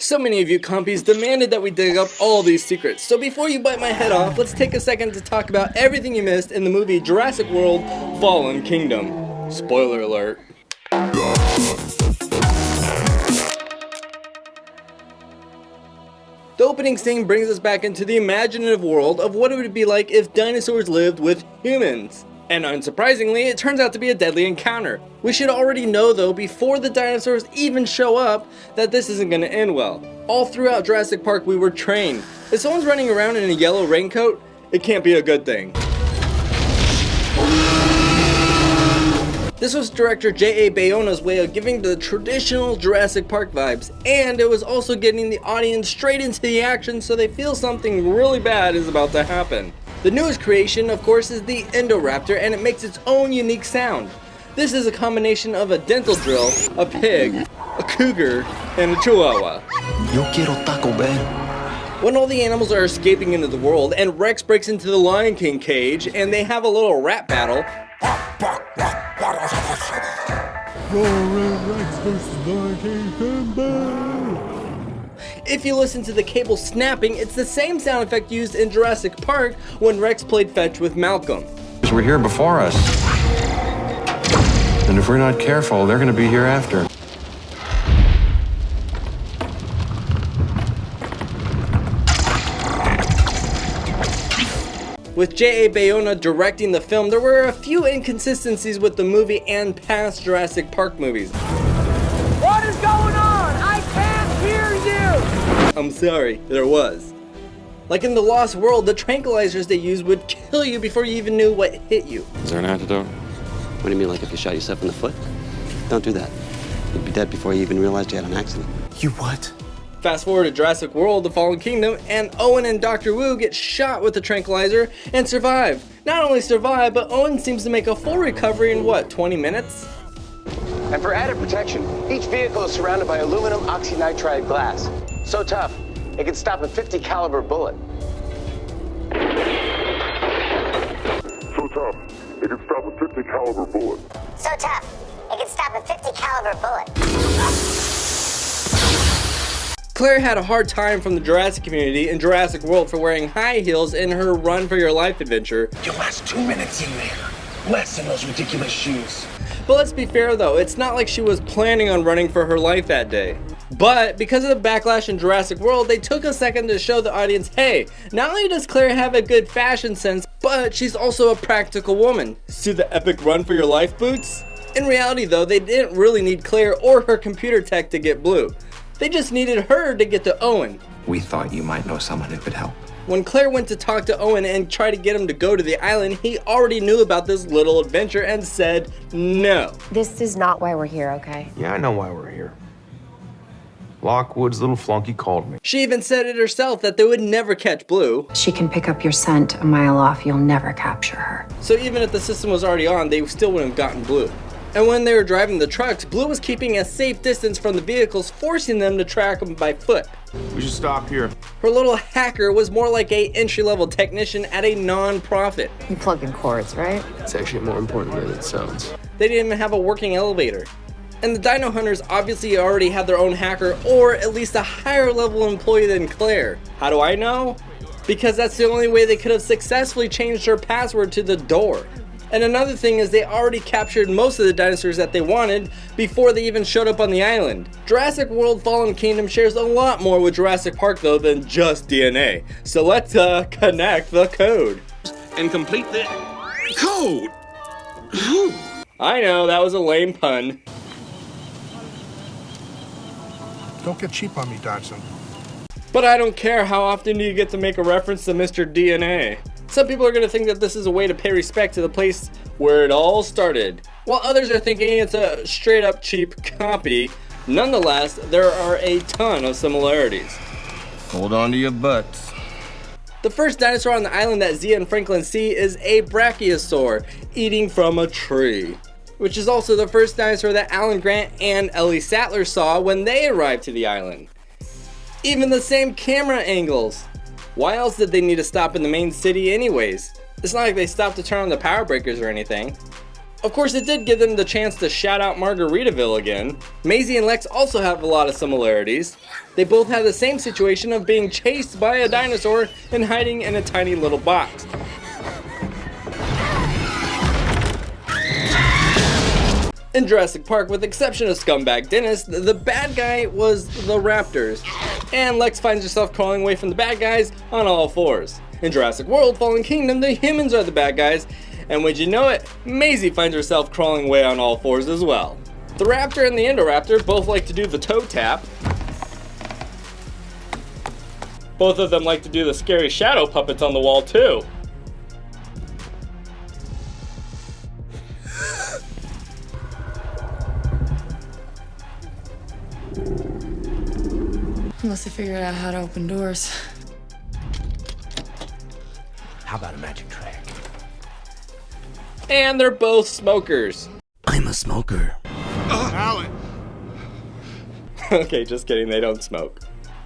So many of you compies demanded that we dig up all these secrets, so before you bite my head off, let's take a second to talk about everything you missed in the movie Jurassic World Fallen Kingdom. Spoiler alert. The opening scene brings us back into the imaginative world of what it would be like if dinosaurs lived with humans. And unsurprisingly, it turns out to be a deadly encounter. We should already know though, before the dinosaurs even show up, that this isn't going to end well. All throughout Jurassic Park we were trained. If someone's running around in a yellow raincoat, it can't be a good thing. This was director J.A. Bayona's way of giving the traditional Jurassic Park vibes, and it was also getting the audience straight into the action so they feel something really bad is about to happen. The newest creation, of course, is the Indoraptor, and it makes its own unique sound. This is a combination of a dental drill, a pig, a cougar, and a chihuahua. Yo quiero Taco Bell. When all the animals are escaping into the world, and Rex breaks into the Lion King cage, and they have a little rap battle, if you listen to the cable snapping, it's the same sound effect used in Jurassic Park when Rex played fetch with Malcolm. We're here before us. And if we're not careful, they're going to be here after. With J.A. Bayona directing the film, there were a few inconsistencies with the movie and past Jurassic Park movies. What is going on? I can't hear you! I'm sorry, there was. Like in The Lost World, the tranquilizers they used would kill you before you even knew what hit you. Is there an antidote? What do you mean, like if you shot yourself in the foot? Don't do that. You'd be dead before you even realized you had an accident. You what? Fast forward to Jurassic World, The Fallen Kingdom, and Owen and Dr. Wu get shot with the tranquilizer and survive. Not only survive, but Owen seems to make a full recovery in what, 20 minutes? And for added protection, each vehicle is surrounded by aluminum oxynitride glass. So tough, it can stop a .50 caliber bullet. So tough, it can stop a .50 caliber bullet. So tough, it can stop a .50 caliber bullet. Claire had a hard time from the Jurassic community in Jurassic World for wearing high heels in her Run for Your Life adventure. Your last 2 minutes in there. Less in those ridiculous shoes. But let's be fair though, it's not like she was planning on running for her life that day. But because of the backlash in Jurassic World, they took a second to show the audience, hey, not only does Claire have a good fashion sense, but she's also a practical woman. See the epic Run for Your Life boots? In reality though, they didn't really need Claire or her computer tech to get Blue. They just needed her to get to Owen. We thought you might know someone who could help. When Claire went to talk to Owen and try to get him to go to the island, he already knew about this little adventure and said no. This is not why we're here, okay? Yeah, I know why we're here. Lockwood's little flunky called me. She even said it herself that they would never catch Blue. She can pick up your scent a mile off. You'll never capture her. So even if the system was already on, they still wouldn't have gotten Blue. And when they were driving the trucks, Blue was keeping a safe distance from the vehicles, forcing them to track them by foot. We should stop here. Her little hacker was more like a entry-level technician at a non-profit. You plug in cords, right? It's actually more important than it sounds. They didn't even have a working elevator. And the Dino Hunters obviously already had their own hacker, or at least a higher level employee than Claire. How do I know? Because that's the only way they could have successfully changed her password to the door. And another thing is they already captured most of the dinosaurs that they wanted before they even showed up on the island. Jurassic World Fallen Kingdom shares a lot more with Jurassic Park though than just DNA. So let's connect the code. And complete the code. I know, that was a lame pun. Don't get cheap on me, Dodson. But I don't care, how often do you get to make a reference to Mr. DNA? Some people are going to think that this is a way to pay respect to the place where it all started, while others are thinking it's a straight up cheap copy. Nonetheless, there are a ton of similarities. Hold on to your butts. The first dinosaur on the island that Zia and Franklin see is a brachiosaur eating from a tree, which is also the first dinosaur that Alan Grant and Ellie Sattler saw when they arrived to the island. Even the same camera angles. Why else did they need to stop in the main city anyways? It's not like they stopped to turn on the power breakers or anything. Of course, it did give them the chance to shout out Margaritaville again. Maisie and Lex also have a lot of similarities. They both have the same situation of being chased by a dinosaur and hiding in a tiny little box. In Jurassic Park, with the exception of Scumbag Dennis, the bad guy was the raptors, and Lex finds herself crawling away from the bad guys on all fours. In Jurassic World Fallen Kingdom, the humans are the bad guys, and would you know it, Maisie finds herself crawling away on all fours as well. The raptor and the Indoraptor both like to do the toe tap. Both of them like to do the scary shadow puppets on the wall too. Unless they figured out how to open doors. How about a magic trick? And they're both smokers. I'm a smoker. Alan. Okay, just kidding, they don't smoke.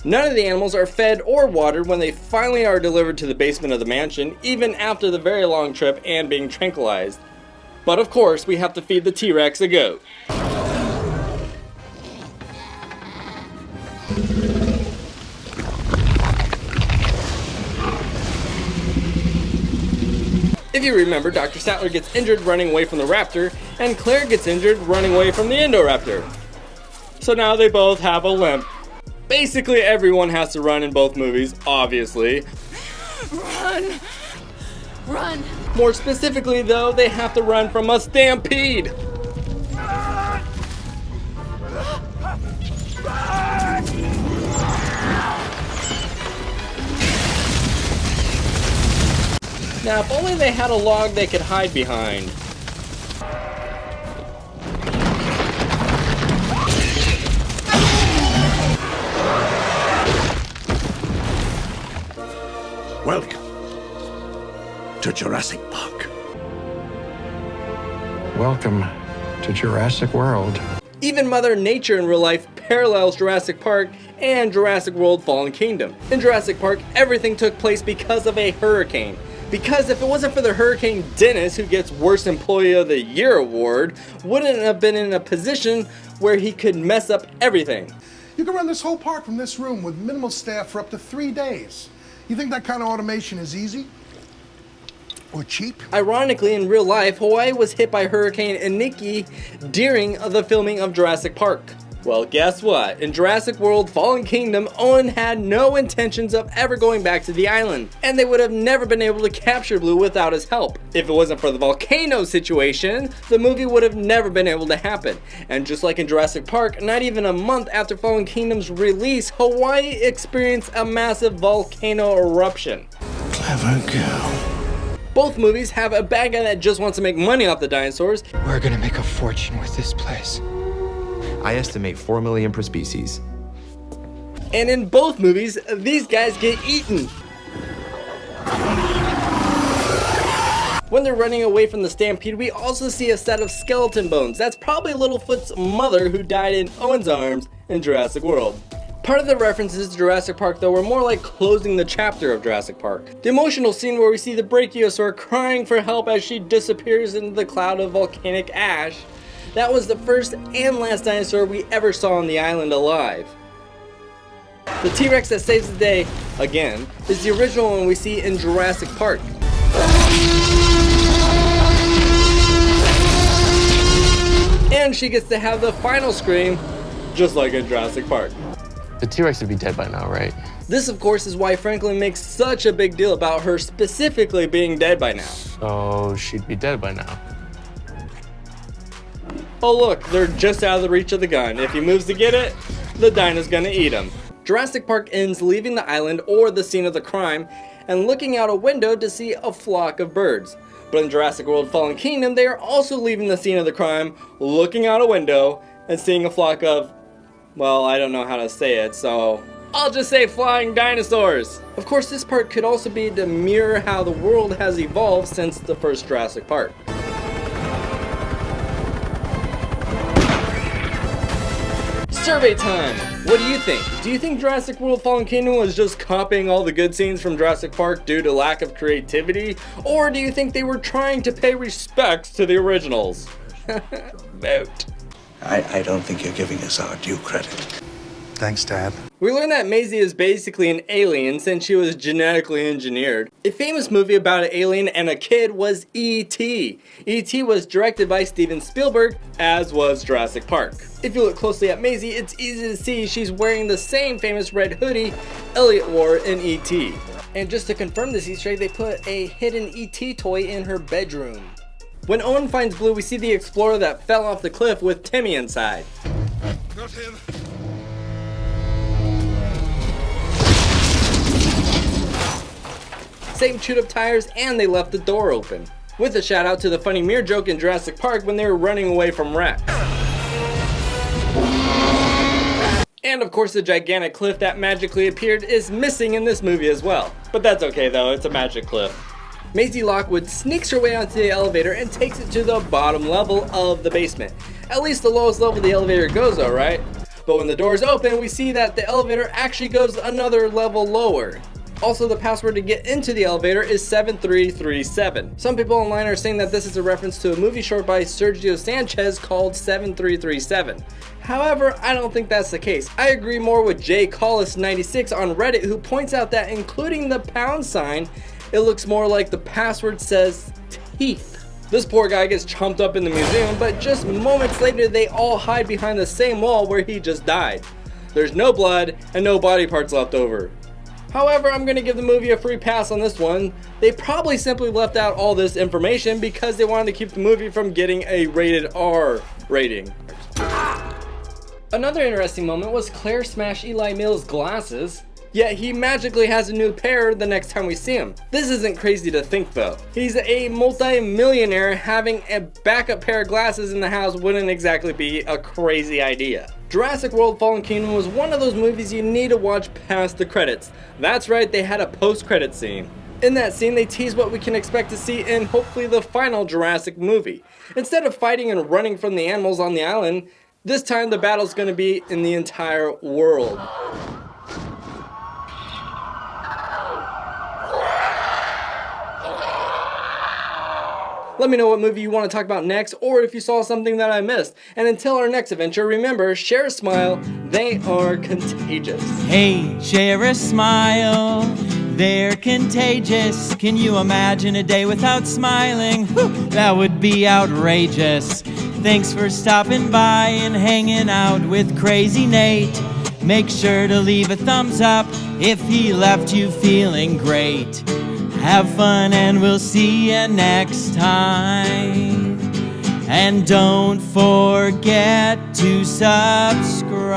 None of the animals are fed or watered when they finally are delivered to the basement of the mansion, even after the very long trip and being tranquilized. But of course, we have to feed the T-Rex a goat. If you remember, Dr. Sattler gets injured running away from the raptor, and Claire gets injured running away from the Indoraptor. So now they both have a limp. Basically everyone has to run in both movies, obviously. Run! Run! More specifically though, they have to run from a stampede. Now, if only they had a log they could hide behind. Welcome to Jurassic Park. Welcome to Jurassic World. Even Mother Nature in real life parallels Jurassic Park and Jurassic World Fallen Kingdom. In Jurassic Park, everything took place because of a hurricane. Because if it wasn't for the Hurricane, Dennis, who gets Worst Employee of the Year award, wouldn't have been in a position where he could mess up everything. You can run this whole park from this room with minimal staff for up to 3 days. You think that kind of automation is easy? Or cheap? Ironically, in real life, Hawaii was hit by Hurricane Iniki during the filming of Jurassic Park. Well, guess what? In Jurassic World Fallen Kingdom, Owen had no intentions of ever going back to the island, and they would have never been able to capture Blue without his help. If it wasn't for the volcano situation, the movie would have never been able to happen. And just like in Jurassic Park, not even a month after Fallen Kingdom's release, Hawaii experienced a massive volcano eruption. Clever girl. Both movies have a bad guy that just wants to make money off the dinosaurs. We're gonna make a fortune with this place. I estimate 4 million per species. And in both movies, these guys get eaten. When they're running away from the stampede, we also see a set of skeleton bones. That's probably Littlefoot's mother who died in Owen's arms in Jurassic World. Part of the references to Jurassic Park though were more like closing the chapter of Jurassic Park. The emotional scene where we see the Brachiosaur crying for help as she disappears into the cloud of volcanic ash. That was the first and last dinosaur we ever saw on the island alive. The T-Rex that saves the day, again, is the original one we see in Jurassic Park. And she gets to have the final scream, just like in Jurassic Park. The T-Rex would be dead by now, right? This, of course, is why Franklin makes such a big deal about her specifically being dead by now. So she'd be dead by now. Oh look, they're just out of the reach of the gun. If he moves to get it, the dino's gonna eat him. Jurassic Park ends leaving the island or the scene of the crime and looking out a window to see a flock of birds. But in Jurassic World Fallen Kingdom, they are also leaving the scene of the crime, looking out a window, and seeing a flock of, well, I don't know how to say it, so I'll just say flying dinosaurs. Of course, this part could also be to mirror how the world has evolved since the first Jurassic Park. Survey time! What do you think? Do you think Jurassic World Fallen Kingdom was just copying all the good scenes from Jurassic Park due to lack of creativity? Or do you think they were trying to pay respects to the originals? Vote. I don't think you're giving us our due credit. Thanks, Dad. We learned that Maisie is basically an alien since she was genetically engineered. A famous movie about an alien and a kid was E.T. E.T. was directed by Steven Spielberg, as was Jurassic Park. If you look closely at Maisie, it's easy to see she's wearing the same famous red hoodie Elliot wore in E.T. And just to confirm this Easter egg, they put a hidden E.T. toy in her bedroom. When Owen finds Blue, we see the explorer that fell off the cliff with Timmy inside. Not him. Same chewed up tires, and they left the door open. With a shout out to the funny mirror joke in Jurassic Park when they were running away from Rex. And of course the gigantic cliff that magically appeared is missing in this movie as well. But that's okay though, it's a magic cliff. Maisie Lockwood sneaks her way onto the elevator and takes it to the bottom level of the basement. At least the lowest level the elevator goes though, right? But when the doors open, we see that the elevator actually goes another level lower. Also, the password to get into the elevator is 7337. Some people online are saying that this is a reference to a movie short by Sergio Sanchez called 7337. However, I don't think that's the case. I agree more with JCollis96 on Reddit, who points out that including the pound sign, it looks more like the password says teeth. This poor guy gets chomped up in the museum, but just moments later they all hide behind the same wall where he just died. There's no blood and no body parts left over. However, I'm going to give the movie a free pass on this one. They probably simply left out all this information because they wanted to keep the movie from getting a rated R rating. Another interesting moment was Claire smash Eli Mills' glasses, yet he magically has a new pair the next time we see him. This isn't crazy to think though. He's a multi-millionaire, having a backup pair of glasses in the house wouldn't exactly be a crazy idea. Jurassic World Fallen Kingdom was one of those movies you need to watch past the credits. That's right, they had a post-credit scene. In that scene, they tease what we can expect to see in hopefully the final Jurassic movie. Instead of fighting and running from the animals on the island, this time the battle's going to be in the entire world. Let me know what movie you want to talk about next, or if you saw something that I missed. And until our next adventure, remember, share a smile, they are contagious. Hey, share a smile, they're contagious. Can you imagine a day without smiling? Whew, that would be outrageous. Thanks for stopping by and hanging out with Crazy Nate. Make sure to leave a thumbs up if he left you feeling great. Have fun and we'll see you next time. And don't forget to subscribe.